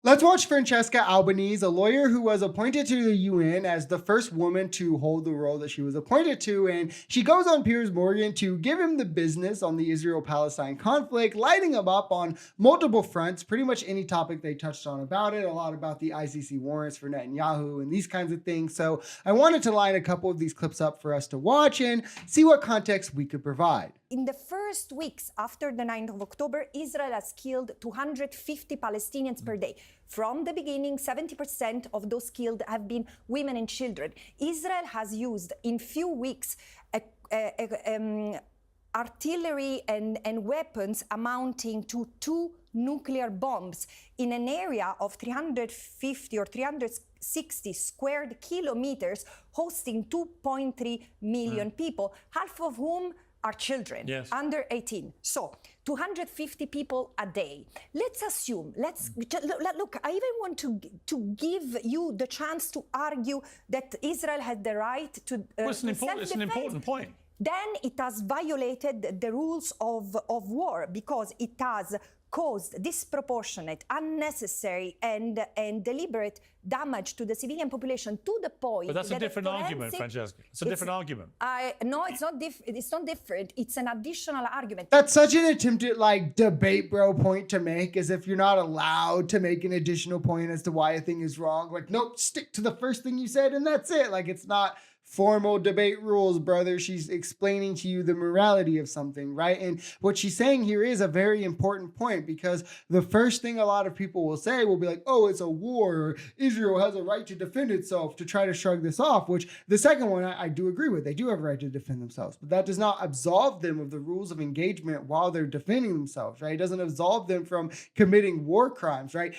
Let's watch Francesca Albanese, a lawyer who was appointed to the UN as the first woman to hold the role that she was appointed to. And she goes on Piers Morgan to give him the business on the Israel-Palestine conflict, lighting him up on multiple fronts, pretty much any topic they touched on about it, a lot about the ICC warrants for Netanyahu and these kinds of things. So I wanted to line a couple of these clips up for us to watch and see what context we could provide. In the first weeks after the 9th of October, Israel has killed 250 Palestinians per day. From the beginning, 70% of those killed have been women and children. Israel has used in few weeks artillery and weapons amounting to 2 nuclear bombs in an area of 350 or 360 square kilometers, hosting 2.3 million people, half of whom are children, under 18. So 250 people a day. Let's assume, look, I even want to give you the chance to argue that Israel had the right to it's an important point. Then it has violated the rules of war because it has caused disproportionate, unnecessary, and deliberate damage to the civilian population to the point. But that's a different argument, Francesca. It's a different argument. No, it's not. It's not different. It's an additional argument. That's such an attempted debate bro point to make, as if you're not allowed to make an additional point as to why a thing is wrong. Like, nope, stick to the first thing you said and that's it. Like, it's not formal debate rules, brother. She's explaining to you the morality of something, right? And what she's saying here is a very important point, because the first thing a lot of people will say will be like, oh, it's a war, or Israel has a right to defend itself, to try to shrug this off, which the second one I do agree with. They do have a right to defend themselves, but that does not absolve them of the rules of engagement while they're defending themselves, right? It doesn't absolve them from committing war crimes, right?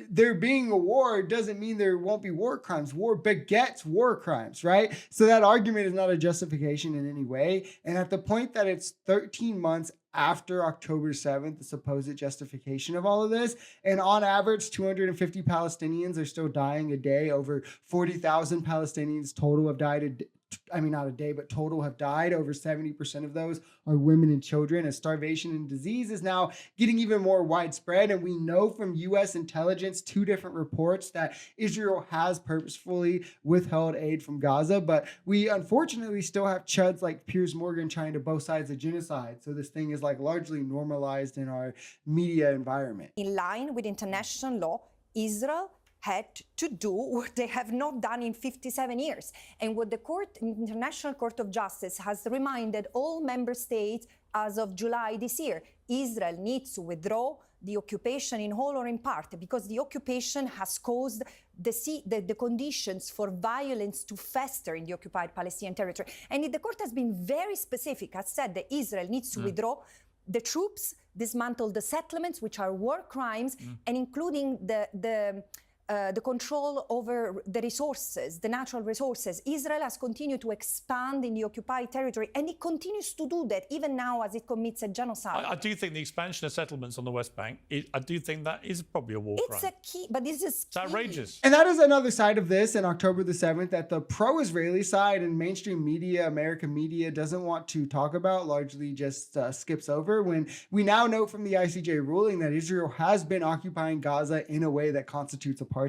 There being a war doesn't mean there won't be war crimes. War begets war crimes, right? So that argument is not a justification in any way. And at the point that it's 13 months after October 7th, the supposed justification of all of this, and on average, 250 Palestinians are still dying a day. Over 40,000 Palestinians total have died not a day, but total have died. Over 70% of those are women and children, as starvation and disease is now getting even more widespread. And we know from U.S. intelligence, 2 different reports, that Israel has purposefully withheld aid from Gaza. But we unfortunately still have chuds like Piers Morgan trying to both sides of genocide. So this thing is largely normalized in our media environment. In line with international law, Israel had to do what they have not done in 57 years. And what the International Court of Justice has reminded all member states as of July this year, Israel needs to withdraw the occupation in whole or in part, because the occupation has caused the conditions for violence to fester in the occupied Palestinian territory. And the court has been very specific, has said that Israel needs to withdraw the troops, dismantle the settlements, which are war crimes, and including the control over the resources, the natural resources. Israel has continued to expand in the occupied territory, and it continues to do that even now as it commits a genocide. I do think the expansion of settlements on the West Bank, I do think that is probably a war crime. It's a key, but this is It's outrageous. And that is another side of this. And October the 7th, that the pro-Israeli side and mainstream media, American media, doesn't want to talk about, largely just skips over, when we now know from the ICJ ruling that Israel has been occupying Gaza in a way that constitutes apartheid.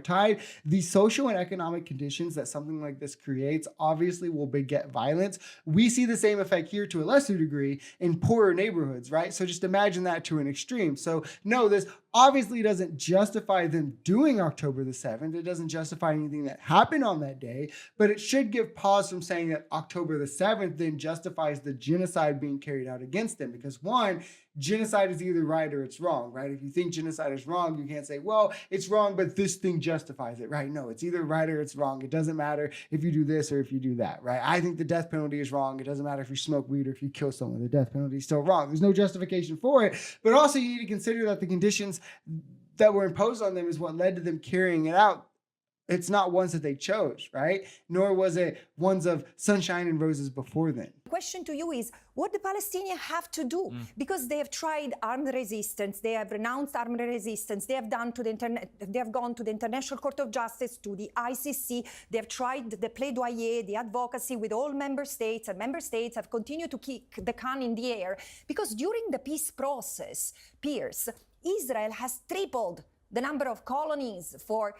The social and economic conditions that something like this creates obviously will beget violence. We see the same effect here to a lesser degree in poorer neighborhoods, right? So just imagine that to an extreme. So no, this obviously doesn't justify them doing October the 7th. It doesn't justify anything that happened on that day, but it should give pause from saying that October the 7th then justifies the genocide being carried out against them. Because one, genocide is either right or it's wrong, right? If you think genocide is wrong, you can't say, well, it's wrong, but this thing justifies it, right? No, it's either right or it's wrong. It doesn't matter if you do this or if you do that, right? I think the death penalty is wrong. It doesn't matter if you smoke weed or if you kill someone. The death penalty is still wrong. There's no justification for it. But also you need to consider that the conditions that were imposed on them is what led to them carrying it out. It's not ones that they chose, right? Nor was it ones of sunshine and roses before then. The question to you is, what the Palestinians have to do? Because they have tried armed resistance, they have renounced armed resistance, they have gone to the International Court of Justice, to the ICC, they have tried the plaidoyer, the advocacy with all member states, and member states have continued to kick the can in the air, because during the peace process, Piers, Israel has tripled the number of colonies, for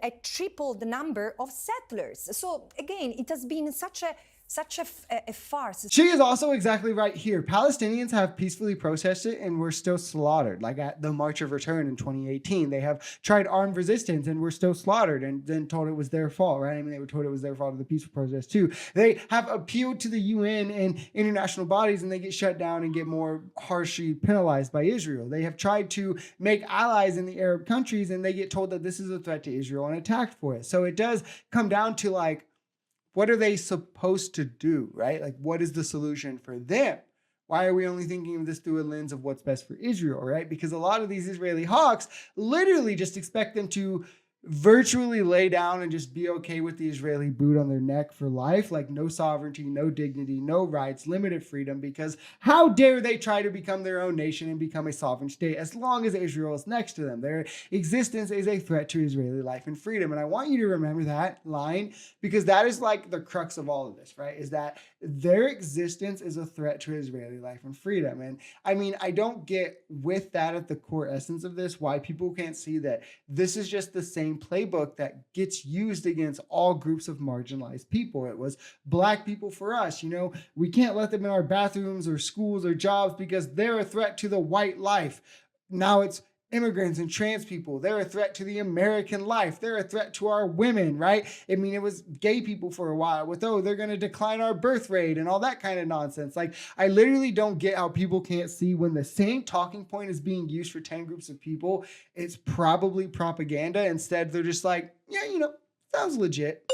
a triple the number of settlers. So again, it has been such a farce. She is also exactly right here. Palestinians have peacefully protested and were still slaughtered. Like at the March of Return in 2018, they have tried armed resistance and were still slaughtered and then told it was their fault, right? I mean, they were told it was their fault of the peaceful protest too. They have appealed to the UN and international bodies and they get shut down and get more harshly penalized by Israel. They have tried to make allies in the Arab countries and they get told that this is a threat to Israel and attacked for it. So it does come down to like, what are they supposed to do, right? Like, what is the solution for them? Why are we only thinking of this through a lens of what's best for Israel, right? Because a lot of these Israeli hawks literally just expect them to virtually lay down and just be okay with the Israeli boot on their neck for life, like no sovereignty, no dignity, no rights, limited freedom, because how dare they try to become their own nation and become a sovereign state as long as Israel is next to them. Their existence is a threat to Israeli life and freedom. And I want you to remember that line because that is like the crux of all of this, right? Is that their existence is a threat to Israeli life and freedom. And I mean, I don't get with that at the core essence of this, why people can't see that this is just the same playbook that gets used against all groups of marginalized people. It was Black people for us. You know, we can't let them in our bathrooms or schools or jobs because they're a threat to the white life. Now it's immigrants and trans people. They're a threat to the American life. They're a threat to our women, right? I mean, it was gay people for a while with, oh, they're going to decline our birth rate and all that kind of nonsense. Like, I literally don't get how people can't see when the same talking point is being used for 10 groups of people, it's probably propaganda. Instead, they're just like, yeah, you know, sounds legit.